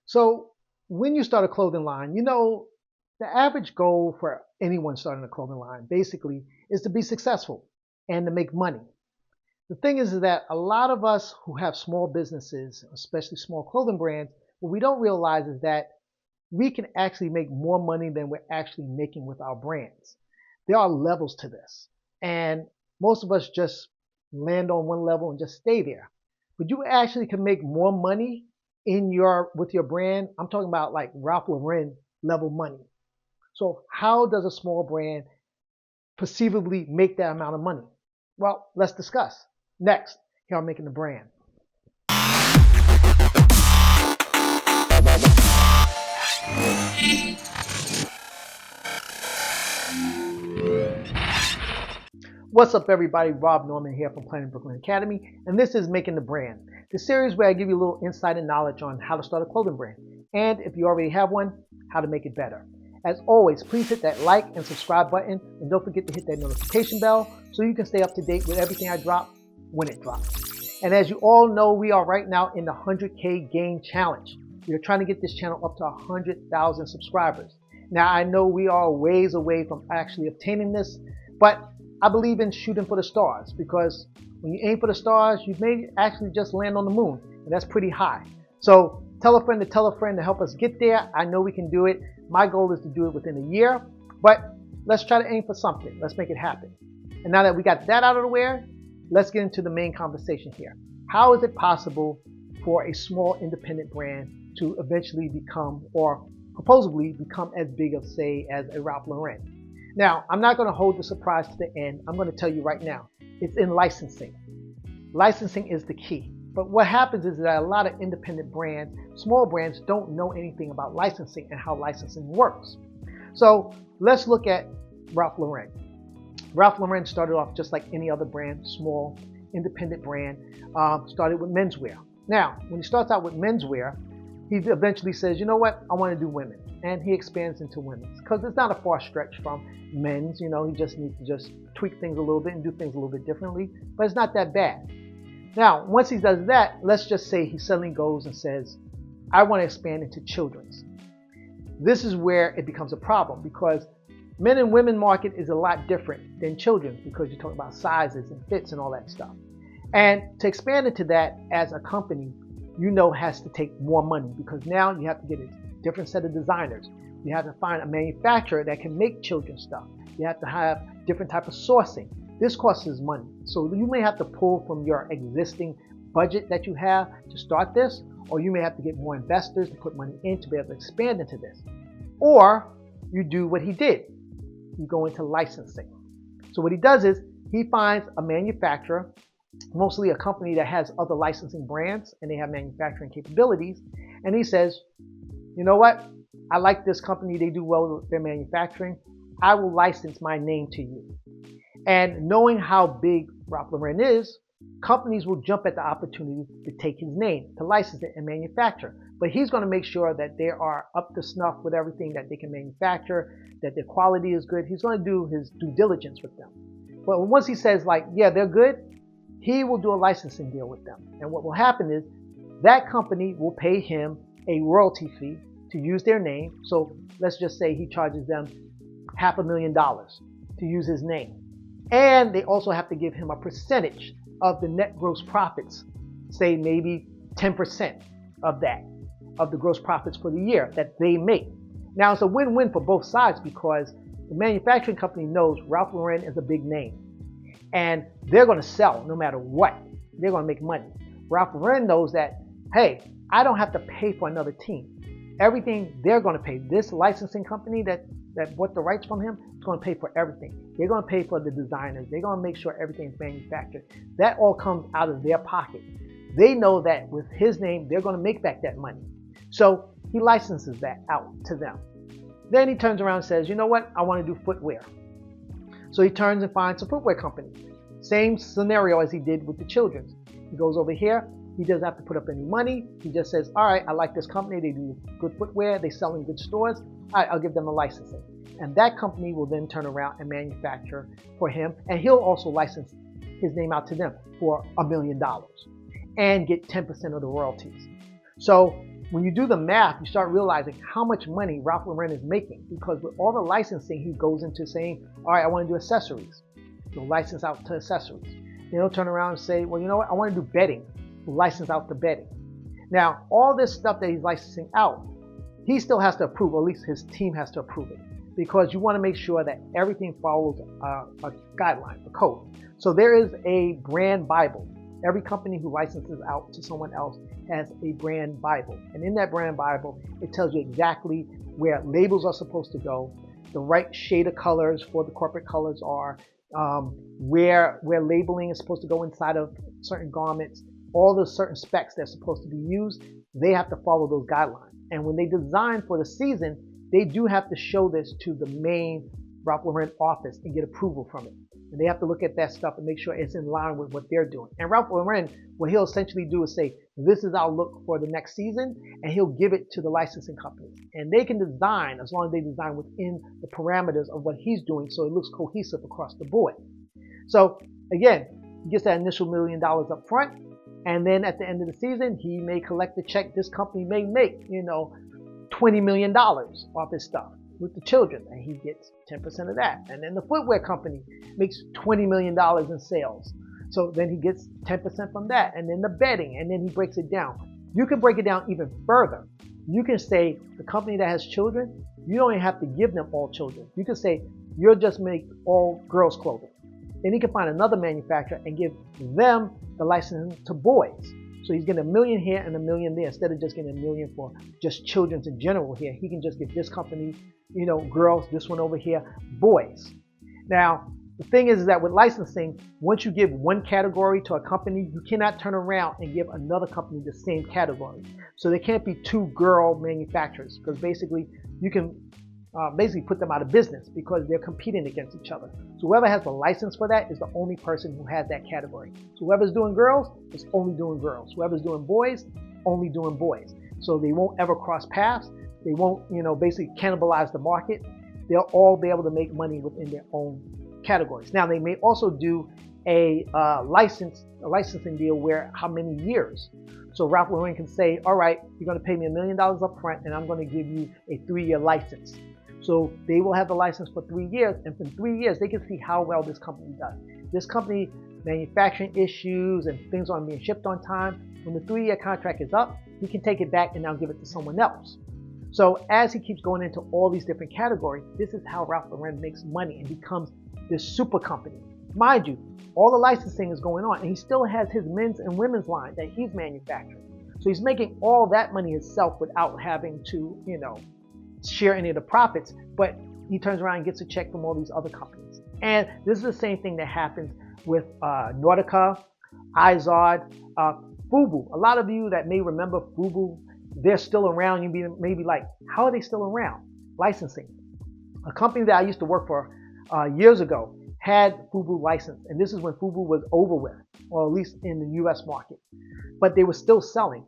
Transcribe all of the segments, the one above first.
So when you start a clothing line, the average goal for anyone starting a clothing line basically is to be successful and to make money. The thing is that a lot of us who have small businesses, especially small clothing brands, what we don't realize is that we can actually make more money than we're actually making with our brands. There are levels to this. And most of us just land on one level and just stay there. But you actually can make more money with your brand. I'm talking about like Ralph Lauren level money. So how does a small brand perceivably make that amount of money? Well, let's discuss. Next, here I'm making the brand. What's up, everybody? Rob Norman here from Planet Brooklyn Academy, and this is Making the Brand, the series where I give you a little insight and knowledge on how to start a clothing brand, and if you already have one, how to make it better. As always, please hit that like and subscribe button, and don't forget to hit that notification bell so you can stay up to date with everything I drop when it drops. And as you all know, we are right now in the 100K game challenge. We are trying to get this channel up to 100,000 subscribers. Now, I know we are ways away from actually obtaining this, but I believe in shooting for the stars, because when you aim for the stars, you may actually just land on the moon, and that's pretty high. So tell a friend to help us get there. I know we can do it. My goal is to do it within a year, but let's try to aim for something. Let's make it happen. And now that we got that out of the way, let's get into the main conversation here. How is it possible for a small independent brand to eventually become, or supposedly become, as big of, say, as a Ralph Lauren? Now, I'm not going to hold the surprise to the end. I'm going to tell you right now. It's in licensing. Licensing is the key. But what happens is that a lot of independent brands, small brands, don't know anything about licensing and how licensing works. So let's look at Ralph Lauren. Ralph Lauren started off just like any other brand, small, independent brand, started with menswear. Now, when he starts out with menswear, he eventually says, you know what, I want to do women. And he expands into women's, because it's not a far stretch from men's. He just needs to just tweak things a little bit and do things a little bit differently, but it's not that bad. Now, once he does that, let's just say he suddenly goes and says, I want to expand into children's. This is where it becomes a problem, because men and women market is a lot different than children's, because you're talking about sizes and fits and all that stuff. And to expand into that as a company, has to take more money, because now you have to get a different set of designers. You have to find a manufacturer that can make children's stuff. You have to have different type of sourcing. This costs money. So you may have to pull from your existing budget that you have to start this, or you may have to get more investors to put money in to be able to expand into this. Or you do what he did. You go into licensing. So what he does is he finds a manufacturer, mostly a company that has other licensing brands and they have manufacturing capabilities, and he says, you know what? I like this company. They do well with their manufacturing. I will license my name to you. And knowing how big Ralph Lauren is, companies will jump at the opportunity to take his name, to license it and manufacture. But he's going to make sure that they are up to snuff with everything that they can manufacture, that their quality is good. He's going to do his due diligence with them. But once he says, like, yeah, they're good, he will do a licensing deal with them. And what will happen is that company will pay him a royalty fee to use their name. So let's just say he charges them $500,000 to use his name. And they also have to give him a percentage of the net gross profits, say maybe 10% of that, of the gross profits for the year that they make. Now, it's a win-win for both sides, because the manufacturing company knows Ralph Lauren is a big name and they're going to sell no matter what. They're going to make money. Ralph Lauren knows that, hey, I don't have to pay for another team. Everything they're going to pay. This licensing company that bought the rights from him is going to pay for everything. They're going to pay for the designers. They're going to make sure everything's manufactured. That all comes out of their pocket. They know that with his name, they're going to make back that money. So he licenses that out to them. Then he turns around and says, you know what? I want to do footwear. So he turns and finds a footwear company. Same scenario as he did with the children's. He goes over here. He doesn't have to put up any money. He just says, all right, I like this company. They do good footwear. They sell in good stores. All right, I'll give them a licensing. And that company will then turn around and manufacture for him. And he'll also license his name out to them for $1 million and get 10% of the royalties. So when you do the math, you start realizing how much money Ralph Lauren is making, because with all the licensing, he goes into saying, all right, I want to do accessories. He'll license out to accessories. Then he'll turn around and say, well, you know what? I want to do bedding. He'll license out to bedding. Now, all this stuff that he's licensing out, he still has to approve, or at least his team has to approve it, because you want to make sure that everything follows a guideline, a code. So there is a brand Bible. Every company who licenses out to someone else has a brand Bible. And in that brand Bible, it tells you exactly where labels are supposed to go, the right shade of colors for the corporate colors are, where labeling is supposed to go inside of certain garments, all the certain specs that's supposed to be used. They have to follow those guidelines. And when they design for the season, they do have to show this to the main Ralph Lauren office and get approval from it. And they have to look at that stuff and make sure it's in line with what they're doing. And Ralph Lauren, what he'll essentially do is say, this is our look for the next season, and he'll give it to the licensing companies. And they can design as long as they design within the parameters of what he's doing, so it looks cohesive across the board. So again, he gets that initial $1 million up front, and then at the end of the season, he may collect the check. This company may make, $20 million off his stuff with the children, and he gets 10% of that. And then the footwear company makes $20 million in sales. So then he gets 10% from that. And then the bedding, and then he breaks it down. You can break it down even further. You can say the company that has children, you don't even have to give them all children. You can say you'll just make all girls clothing. Then he can find another manufacturer and give them the license to boys. So he's getting $1 million here and $1 million there. Instead of just getting $1 million for just children's in general here, he can just give this company, girls, this one over here, boys. Now, the thing is that with licensing, once you give one category to a company, you cannot turn around and give another company the same category. So there can't be two girl manufacturers, because basically you can put them out of business because they're competing against each other. So whoever has the license for that is the only person who has that category. So whoever's doing girls is only doing girls. Whoever's doing boys, only doing boys. So they won't ever cross paths. They won't, basically cannibalize the market. They'll all be able to make money within their own categories. Now they may also do a licensing deal where how many years. So Ralph Lauren can say, all right, you're going to pay me $1 million up front, and I'm going to give you a 3-year license. So they will have the license for 3 years, and for 3 years, they can see how well this company does. This company, manufacturing issues and things aren't being shipped on time. When the 3-year contract is up, he can take it back and now give it to someone else. So as he keeps going into all these different categories, this is how Ralph Lauren makes money and becomes this super company. Mind you, all the licensing is going on, and he still has his men's and women's line that he's manufacturing. So he's making all that money himself without having to, share any of the profits, but he turns around and gets a check from all these other companies. And this is the same thing that happens with Nautica, Izod, Fubu. A lot of you that may remember Fubu, they're still around. You may be like, how are they still around? Licensing. A company that I used to work for years ago had Fubu licensed, and this is when Fubu was over with, or at least in the US market, but they were still selling.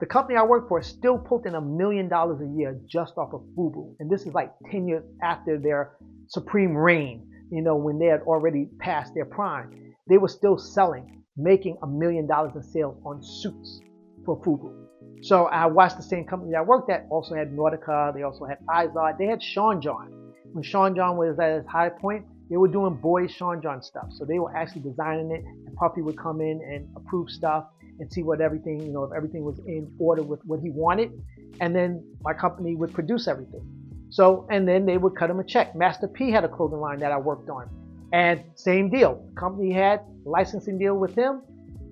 The company I work for still pulled in $1 million a year just off of Fubu. And this is like 10 years after their supreme reign, when they had already passed their prime. They were still selling, making $1 million in sales on suits for Fubu. So I watched the same company that I worked at, also had Nautica, they also had Izod, they had Sean John. When Sean John was at his high point, they were doing boys Sean John stuff. So they were actually designing it, and Puffy would come in and approve stuff and see what everything, if everything was in order with what he wanted. And then my company would produce everything. So, and then they would cut him a check. Master P had a clothing line that I worked on. And same deal. The company had a licensing deal with him.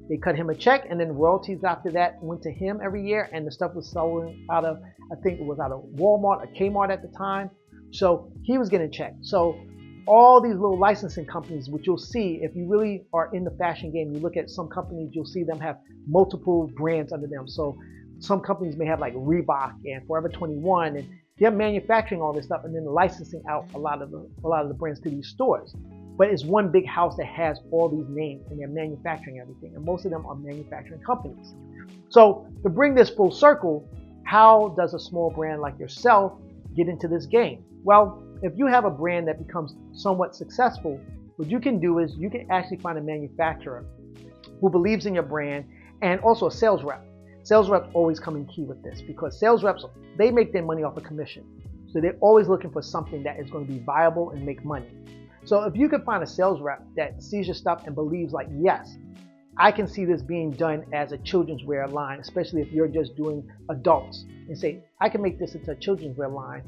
They cut him a check, and then royalties after that went to him every year. And the stuff was sold out of, I think it was out of Walmart or Kmart at the time. So he was getting checked. So all these little licensing companies, which you'll see if you really are in the fashion game, you look at some companies, you'll see them have multiple brands under them. So some companies may have like Reebok and Forever 21, and they're manufacturing all this stuff and then licensing out a lot of the brands to these stores. But it's one big house that has all these names, and they're manufacturing everything, and most of them are manufacturing companies. So to bring this full circle, how does a small brand like yourself get into this game? Well, if you have a brand that becomes somewhat successful, what you can do is you can actually find a manufacturer who believes in your brand, and also a sales rep. Sales reps always come in key with this because sales reps, they make their money off of commission. So they're always looking for something that is going to be viable and make money. So if you can find a sales rep that sees your stuff and believes like, yes, I can see this being done as a children's wear line, especially if you're just doing adults, and say, I can make this into a children's wear line.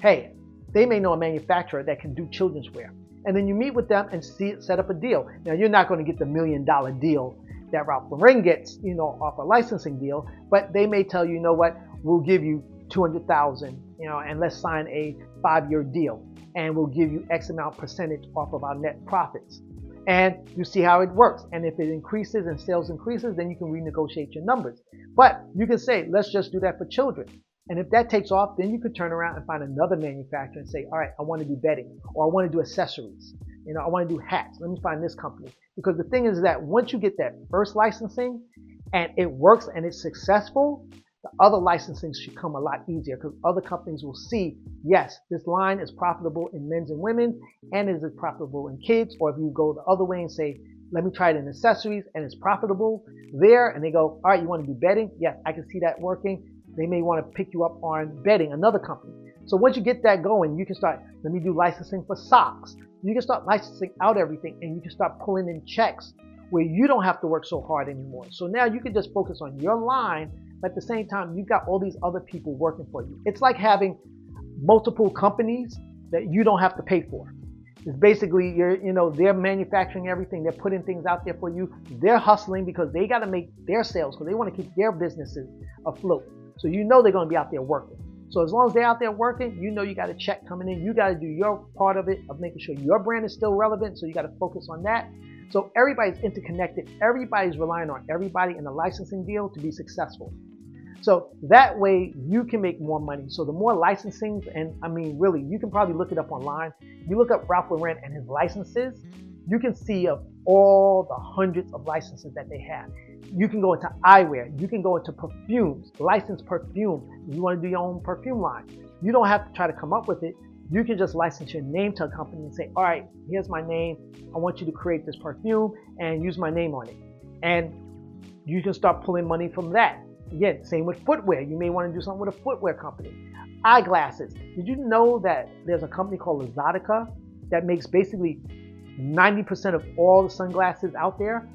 Hey, they may know a manufacturer that can do children's wear. And then you meet with them and set up a deal. Now, you're not going to get the $1 million deal that Ralph Lauren gets, off a licensing deal, but they may tell you, you know what, we'll give you $200,000, and let's sign a 5-year deal, and we'll give you X amount percentage off of our net profits. And you see how it works. And if it increases and sales increases, then you can renegotiate your numbers. But you can say, let's just do that for children. And if that takes off, then you could turn around and find another manufacturer and say, all right, I want to do bedding, or I want to do accessories. I want to do hats. Let me find this company. Because the thing is that once you get that first licensing and it works and it's successful, the other licensing should come a lot easier because other companies will see, yes, this line is profitable in men's and women's, and is it profitable in kids? Or if you go the other way and say, let me try it in accessories and it's profitable there, and they go, all right, you want to do bedding? Yes, I can see that working. They may want to pick you up on bedding, another company. So once you get that going, you can start, let me do licensing for socks. You can start licensing out everything, and you can start pulling in checks where you don't have to work so hard anymore. So now you can just focus on your line, but at the same time, you've got all these other people working for you. It's like having multiple companies that you don't have to pay for. It's basically, they're manufacturing everything. They're putting things out there for you. They're hustling because they got to make their sales because they want to keep their businesses afloat. So they're going to be out there working. So as long as they're out there working, you got a check coming in. You got to do your part of it of making sure your brand is still relevant. So you got to focus on that. So everybody's interconnected. Everybody's relying on everybody in the licensing deal to be successful. So that way you can make more money. So the more licensing, and really, you can probably look it up online. You look up Ralph Lauren and his licenses, you can see of all the hundreds of licenses that they have. You can go into eyewear. You can go into perfumes, licensed perfume. If you want to do your own perfume line, you don't have to try to come up with it. You can just license your name to a company and say, all right, here's my name. I want you to create this perfume and use my name on it. And you can start pulling money from that. Again, same with footwear. You may want to do something with a footwear company. Eyeglasses. Did you know that there's a company called Eyestetix that makes basically 90% of all the sunglasses out there?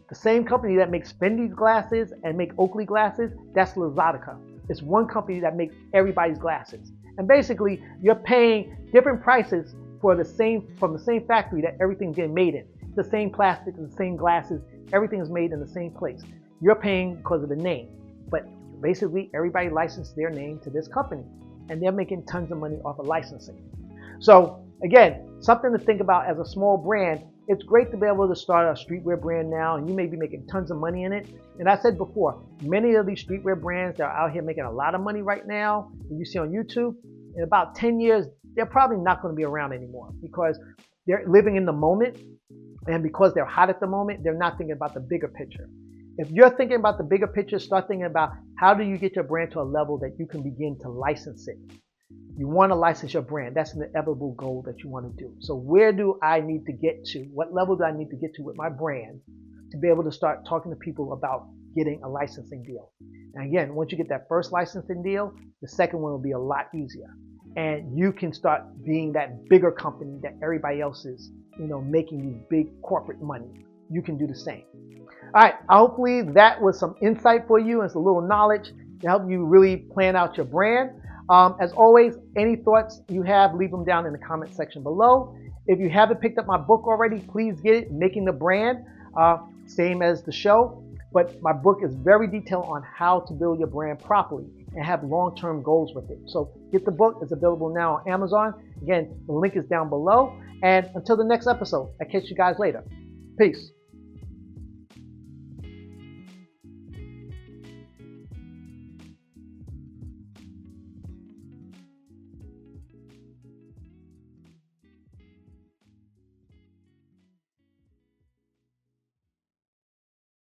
The same company that makes Fendi's glasses and make Oakley glasses, that's Eyestetix. It's one company that makes everybody's glasses. And basically, you're paying different prices from the same factory that everything's getting made in. The same plastic, the same glasses, everything is made in the same place. You're paying because of the name. But basically, everybody licensed their name to this company, and they're making tons of money off of licensing. So again, something to think about as a small brand. It's great to be able to start a streetwear brand now, and you may be making tons of money in it. And I said before, many of these streetwear brands that are out here making a lot of money right now, that you see on YouTube, in about 10 years, they're probably not going to be around anymore because they're living in the moment. And because they're hot at the moment, they're not thinking about the bigger picture. If you're thinking about the bigger picture, start thinking about how do you get your brand to a level that you can begin to license it. You want to license your brand. That's an inevitable goal that you want to do. So where do I need to get to? What level do I need to get to with my brand to be able to start talking to people about getting a licensing deal? And again, once you get that first licensing deal, the second one will be a lot easier. And you can start being that bigger company that everybody else is, making you big corporate money. You can do the same. All right, hopefully that was some insight for you and some little knowledge to help you really plan out your brand. As always, any thoughts you have, leave them down in the comment section below. If you haven't picked up my book already, please get it, Making the Brand, same as the show. But my book is very detailed on how to build your brand properly and have long-term goals with it. So get the book. It's available now on Amazon. Again, the link is down below. And until the next episode, I'll catch you guys later. Peace.